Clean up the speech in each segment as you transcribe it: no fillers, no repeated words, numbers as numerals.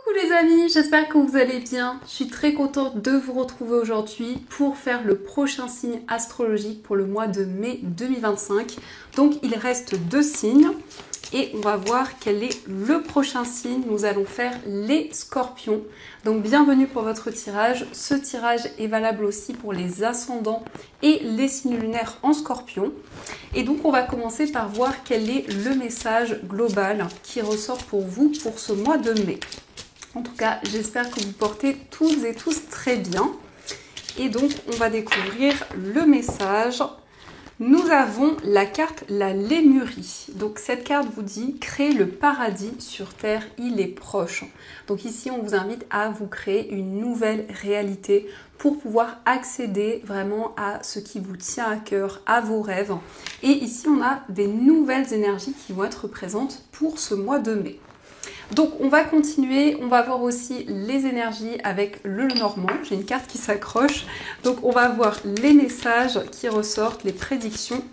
Coucou les amis, j'espère que vous allez bien. Je suis très contente de vous retrouver aujourd'hui pour faire le prochain signe astrologique pour le mois de mai 2025. Donc il reste 2 signes et on va voir quel est le prochain signe. Nous allons faire les scorpions. Donc bienvenue pour votre tirage. Ce tirage est valable aussi pour les ascendants et les signes lunaires en scorpion. Et donc on va commencer par voir quel est le message global qui ressort pour vous pour ce mois de mai. En tout cas, j'espère que vous portez toutes et tous très bien. Et donc, on va découvrir le message. Nous avons la carte la Lémurie. Donc, cette carte vous dit « Créer le paradis sur Terre, il est proche ». Donc ici, on vous invite à vous créer une nouvelle réalité pour pouvoir accéder vraiment à ce qui vous tient à cœur, à vos rêves. Et ici, on a des nouvelles énergies qui vont être présentes pour ce mois de mai. Donc on va continuer, on va voir aussi les énergies avec le Normand. J'ai une carte qui s'accroche. Donc on va voir les messages qui ressortent, les prédictions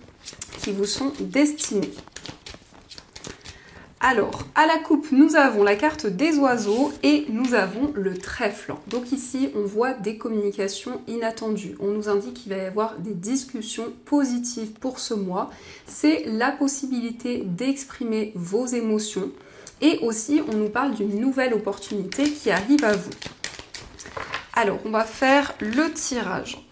qui vous sont destinées. Alors, à la coupe, nous avons la carte des oiseaux et nous avons le trèfle. Donc ici, on voit des communications inattendues. On nous indique qu'il va y avoir des discussions positives pour ce mois. C'est la possibilité d'exprimer vos émotions. Et aussi, on nous parle d'une nouvelle opportunité qui arrive à vous. Alors, on va faire le tirage.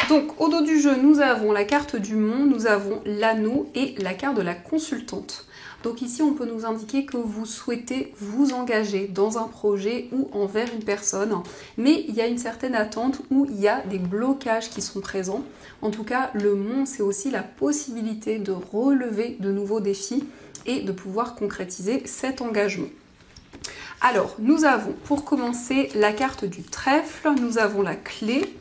Donc, au dos du jeu, nous avons la carte du monde, nous avons l'anneau et la carte de la consultante. Donc ici, on peut nous indiquer que vous souhaitez vous engager dans un projet ou envers une personne, mais il y a une certaine attente où il y a des blocages qui sont présents. En tout cas, le monde, c'est aussi la possibilité de relever de nouveaux défis et de pouvoir concrétiser cet engagement. Alors, nous avons pour commencer la carte du trèfle, nous avons la clé,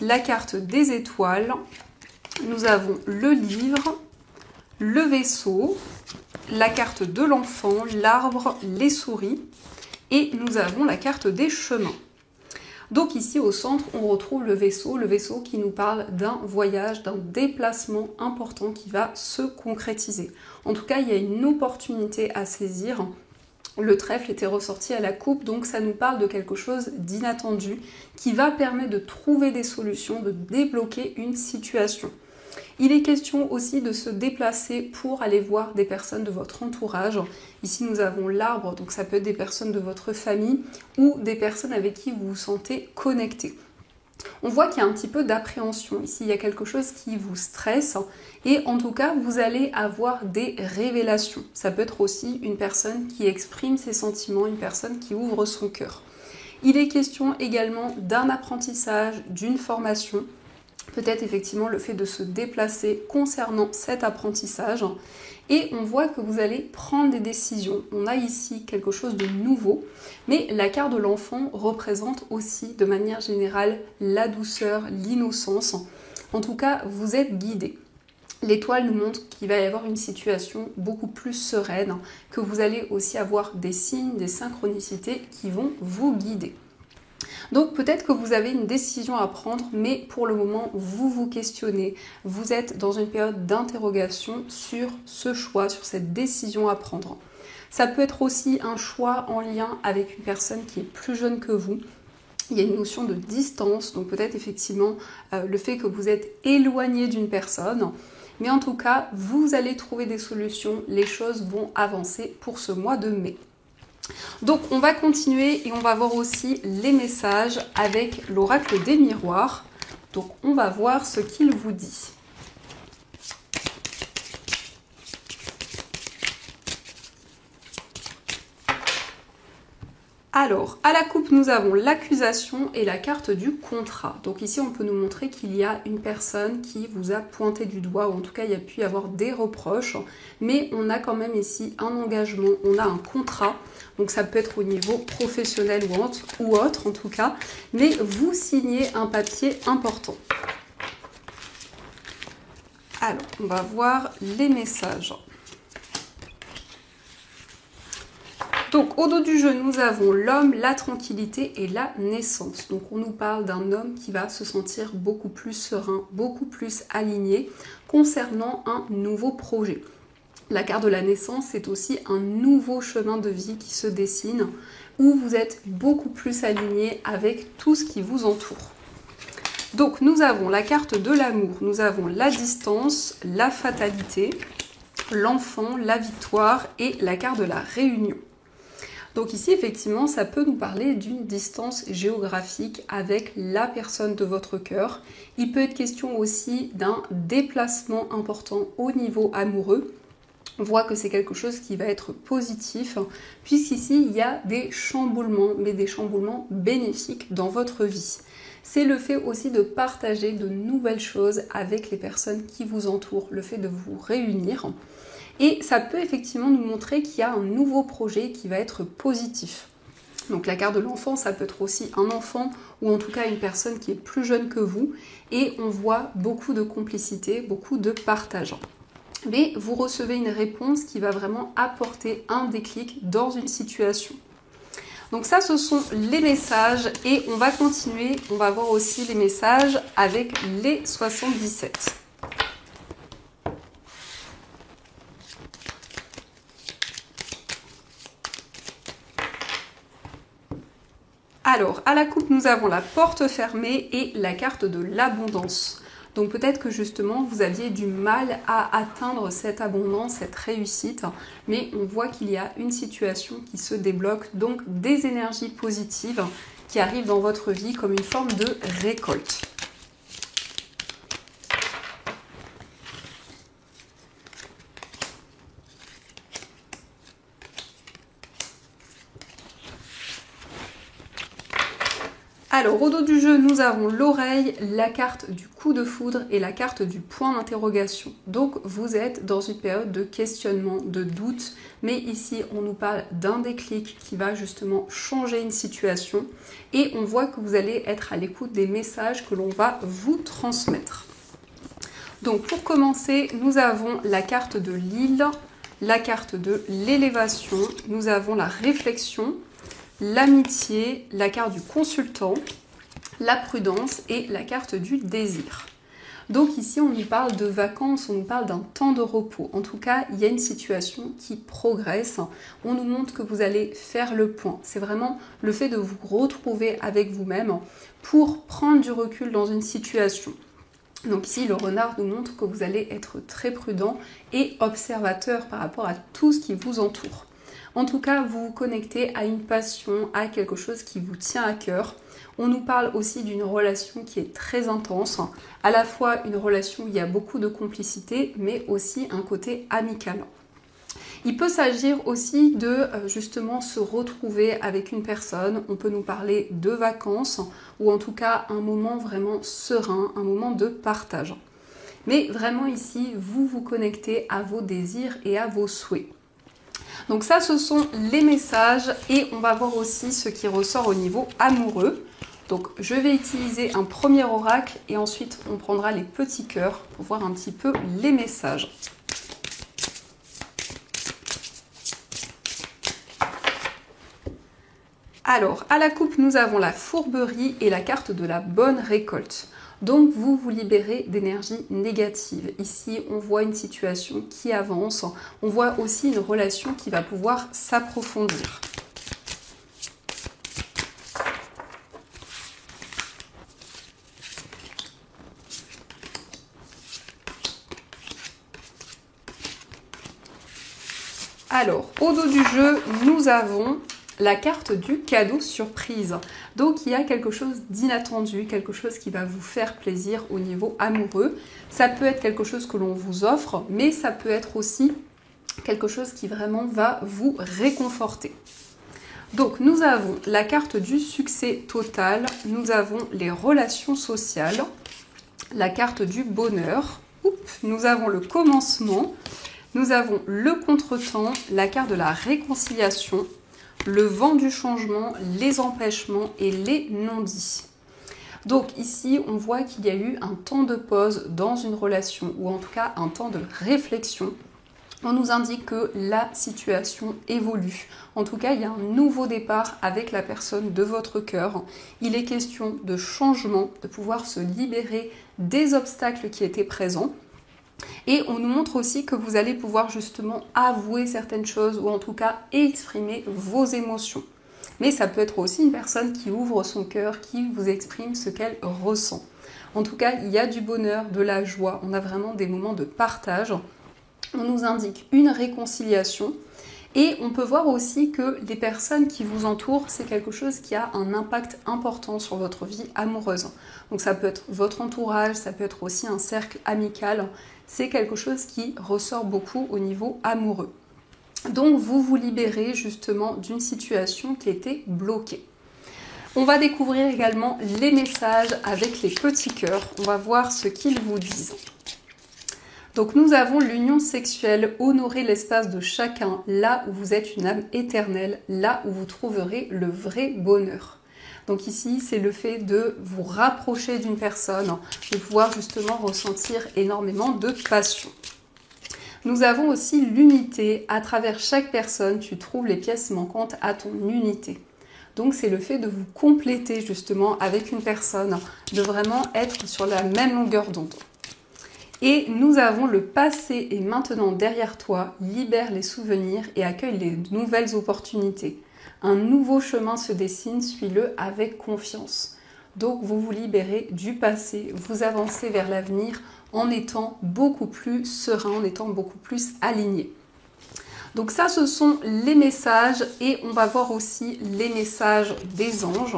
la carte des étoiles, nous avons le livre, le vaisseau, la carte de l'enfant, l'arbre, les souris et nous avons la carte des chemins. Donc ici au centre, on retrouve le vaisseau qui nous parle d'un voyage, d'un déplacement important qui va se concrétiser. En tout cas, il y a une opportunité à saisir. Le trèfle était ressorti à la coupe, donc ça nous parle de quelque chose d'inattendu qui va permettre de trouver des solutions, de débloquer une situation. Il est question aussi de se déplacer pour aller voir des personnes de votre entourage. Ici, nous avons l'arbre, donc ça peut être des personnes de votre famille ou des personnes avec qui vous vous sentez connecté. On voit qu'il y a un petit peu d'appréhension. Ici, il y a quelque chose qui vous stresse et en tout cas, vous allez avoir des révélations. Ça peut être aussi une personne qui exprime ses sentiments, une personne qui ouvre son cœur. Il est question également d'un apprentissage, d'une formation. Peut-être effectivement le fait de se déplacer concernant cet apprentissage. Et on voit que vous allez prendre des décisions. On a ici quelque chose de nouveau, mais la carte de l'enfant représente aussi de manière générale la douceur, l'innocence. En tout cas, vous êtes guidé. L'étoile nous montre qu'il va y avoir une situation beaucoup plus sereine, que vous allez aussi avoir des signes, des synchronicités qui vont vous guider. Donc peut-être que vous avez une décision à prendre, mais pour le moment, vous vous questionnez. Vous êtes dans une période d'interrogation sur ce choix, sur cette décision à prendre. Ça peut être aussi un choix en lien avec une personne qui est plus jeune que vous. Il y a une notion de distance, donc peut-être effectivement le fait que vous êtes éloigné d'une personne. Mais en tout cas, vous allez trouver des solutions, les choses vont avancer pour ce mois de mai. Donc on va continuer et on va voir aussi les messages avec l'oracle des miroirs. Donc on va voir ce qu'il vous dit. Alors, à la coupe, nous avons l'accusation et la carte du contrat. Donc ici, on peut nous montrer qu'il y a une personne qui vous a pointé du doigt, ou en tout cas, il y a pu y avoir des reproches, mais on a quand même ici un engagement, on a un contrat, donc ça peut être au niveau professionnel ou autre en tout cas, mais vous signez un papier important. Alors, on va voir les messages. Donc au dos du jeu, nous avons l'homme, la tranquillité et la naissance. Donc on nous parle d'un homme qui va se sentir beaucoup plus serein, beaucoup plus aligné concernant un nouveau projet. La carte de la naissance, c'est aussi un nouveau chemin de vie qui se dessine où vous êtes beaucoup plus aligné avec tout ce qui vous entoure. Donc nous avons la carte de l'amour, nous avons la distance, la fatalité, l'enfant, la victoire et la carte de la réunion. Donc ici, effectivement, ça peut nous parler d'une distance géographique avec la personne de votre cœur. Il peut être question aussi d'un déplacement important au niveau amoureux. On voit que c'est quelque chose qui va être positif, puisqu'ici, il y a des chamboulements, mais des chamboulements bénéfiques dans votre vie. C'est le fait aussi de partager de nouvelles choses avec les personnes qui vous entourent, le fait de vous réunir. Et ça peut effectivement nous montrer qu'il y a un nouveau projet qui va être positif. Donc la carte de l'enfant, ça peut être aussi un enfant ou en tout cas une personne qui est plus jeune que vous. Et on voit beaucoup de complicité, beaucoup de partage. Mais vous recevez une réponse qui va vraiment apporter un déclic dans une situation. Donc ça, ce sont les messages et on va continuer. On va voir aussi les messages avec les 77. Alors, à la coupe, nous avons la porte fermée et la carte de l'abondance. Donc peut-être que justement, vous aviez du mal à atteindre cette abondance, cette réussite, mais on voit qu'il y a une situation qui se débloque, donc des énergies positives qui arrivent dans votre vie comme une forme de récolte. Alors, au dos du jeu, nous avons l'oreille, la carte du coup de foudre et la carte du point d'interrogation. Donc, vous êtes dans une période de questionnement, de doute, mais ici, on nous parle d'un déclic qui va justement changer une situation et on voit que vous allez être à l'écoute des messages que l'on va vous transmettre. Donc, pour commencer, nous avons la carte de l'île, la carte de l'élévation, nous avons la réflexion, l'amitié, la carte du consultant, la prudence et la carte du désir. Donc ici, on nous parle de vacances, on nous parle d'un temps de repos. En tout cas, il y a une situation qui progresse. On nous montre que vous allez faire le point. C'est vraiment le fait de vous retrouver avec vous-même pour prendre du recul dans une situation. Donc ici, le renard nous montre que vous allez être très prudent et observateur par rapport à tout ce qui vous entoure. En tout cas, vous vous connectez à une passion, à quelque chose qui vous tient à cœur. On nous parle aussi d'une relation qui est très intense, à la fois une relation où il y a beaucoup de complicité, mais aussi un côté amical. Il peut s'agir aussi de justement se retrouver avec une personne. On peut nous parler de vacances ou en tout cas un moment vraiment serein, un moment de partage. Mais vraiment ici, vous vous connectez à vos désirs et à vos souhaits. Donc ça, ce sont les messages et on va voir aussi ce qui ressort au niveau amoureux. Donc je vais utiliser un premier oracle et ensuite on prendra les petits cœurs pour voir un petit peu les messages. Alors, à la coupe, nous avons la fourberie et la carte de la bonne récolte. Donc, vous vous libérez d'énergie négative. Ici, on voit une situation qui avance. On voit aussi une relation qui va pouvoir s'approfondir. Alors, au dos du jeu, nous avons la carte du cadeau surprise. Donc il y a quelque chose d'inattendu, quelque chose qui va vous faire plaisir au niveau amoureux. Ça peut être quelque chose que l'on vous offre, mais ça peut être aussi quelque chose qui vraiment va vous réconforter. Donc nous avons la carte du succès total, nous avons les relations sociales, la carte du bonheur, nous avons le commencement, nous avons le contretemps, la carte de la réconciliation, le vent du changement, les empêchements et les non-dits. Donc ici, on voit qu'il y a eu un temps de pause dans une relation, ou en tout cas un temps de réflexion. on nous indique que la situation évolue. En tout cas, il y a un nouveau départ avec la personne de votre cœur. Il est question de changement, de pouvoir se libérer des obstacles qui étaient présents. Et on nous montre aussi que vous allez pouvoir justement avouer certaines choses ou en tout cas exprimer vos émotions. Mais ça peut être aussi une personne qui ouvre son cœur, qui vous exprime ce qu'elle ressent. En tout cas, il y a du bonheur, de la joie, on a vraiment des moments de partage. On nous indique une réconciliation et on peut voir aussi que les personnes qui vous entourent, c'est quelque chose qui a un impact important sur votre vie amoureuse. Donc ça peut être votre entourage, ça peut être aussi un cercle amical. C'est quelque chose qui ressort beaucoup au niveau amoureux. Donc vous vous libérez justement d'une situation qui était bloquée. On va découvrir également les messages avec les petits cœurs. On va voir ce qu'ils vous disent. Donc nous avons l'union sexuelle, honorer l'espace de chacun, là où vous êtes une âme éternelle, là où vous trouverez le vrai bonheur. Donc ici, c'est le fait de vous rapprocher d'une personne, de pouvoir justement ressentir énormément de passion. Nous avons aussi l'unité, à travers chaque personne, tu trouves les pièces manquantes à ton unité. Donc c'est le fait de vous compléter justement avec une personne, de vraiment être sur la même longueur d'onde. Et nous avons le passé est maintenant derrière toi, libère les souvenirs et accueille les nouvelles opportunités. Un nouveau chemin se dessine, suis-le avec confiance. Donc vous vous libérez du passé, vous avancez vers l'avenir en étant beaucoup plus serein, en étant beaucoup plus aligné. Donc ça, ce sont les messages et on va voir aussi les messages des anges,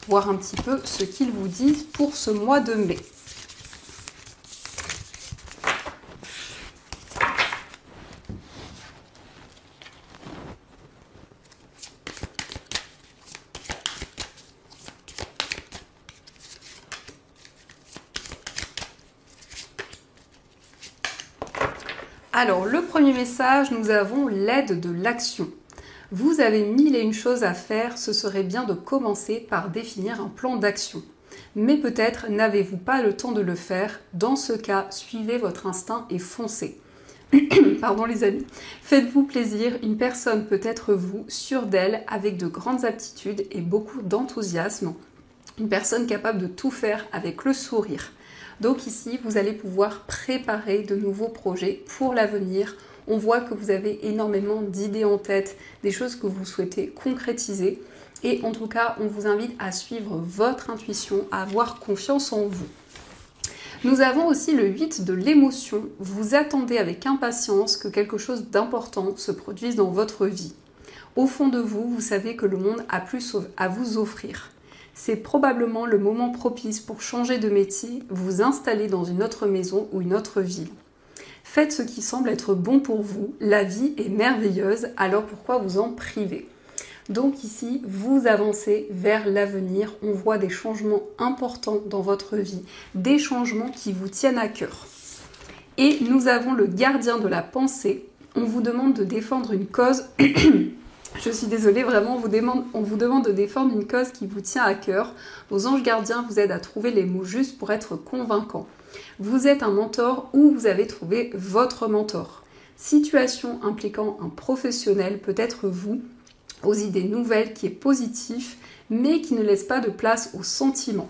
voir un petit peu ce qu'ils vous disent pour ce mois de mai. Alors, le premier message, nous avons l'aide de l'action. Vous avez mille et une choses à faire, ce serait bien de commencer par définir un plan d'action. Mais peut-être n'avez-vous pas le temps de le faire. Dans ce cas, suivez votre instinct et foncez. Pardon les amis. Faites-vous plaisir, une personne peut être vous, sûre d'elle, avec de grandes aptitudes et beaucoup d'enthousiasme. Une personne capable de tout faire avec le sourire. Donc ici, vous allez pouvoir préparer de nouveaux projets pour l'avenir. On voit que vous avez énormément d'idées en tête, des choses que vous souhaitez concrétiser. Et en tout cas, on vous invite à suivre votre intuition, à avoir confiance en vous. Nous avons aussi le 8 de l'émotion. Vous attendez avec impatience que quelque chose d'important se produise dans votre vie. Au fond de vous, vous savez que le monde a plus à vous offrir. C'est probablement le moment propice pour changer de métier, vous installer dans une autre maison ou une autre ville. Faites ce qui semble être bon pour vous, la vie est merveilleuse, alors pourquoi vous en priver ? Donc ici, vous avancez vers l'avenir, on voit des changements importants dans votre vie, des changements qui vous tiennent à cœur. Et nous avons le gardien de la pensée, on vous demande de défendre une cause... Je suis désolée, vraiment, on vous demande de défendre une cause qui vous tient à cœur. Vos anges gardiens vous aident à trouver les mots justes pour être convaincants. Vous êtes un mentor ou vous avez trouvé votre mentor. Situation impliquant un professionnel peut être vous, aux idées nouvelles qui est positif, mais qui ne laisse pas de place aux sentiments.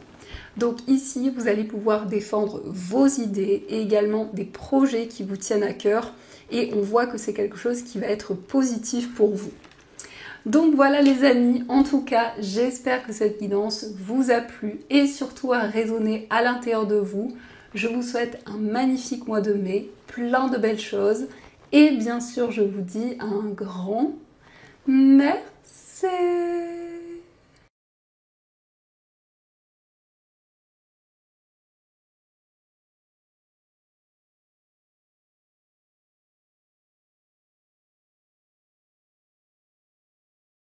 Donc ici, vous allez pouvoir défendre vos idées et également des projets qui vous tiennent à cœur. Et on voit que c'est quelque chose qui va être positif pour vous. Donc voilà les amis, en tout cas, j'espère que cette guidance vous a plu et surtout a résonné à l'intérieur de vous. Je vous souhaite un magnifique mois de mai, plein de belles choses et bien sûr, je vous dis un grand merci.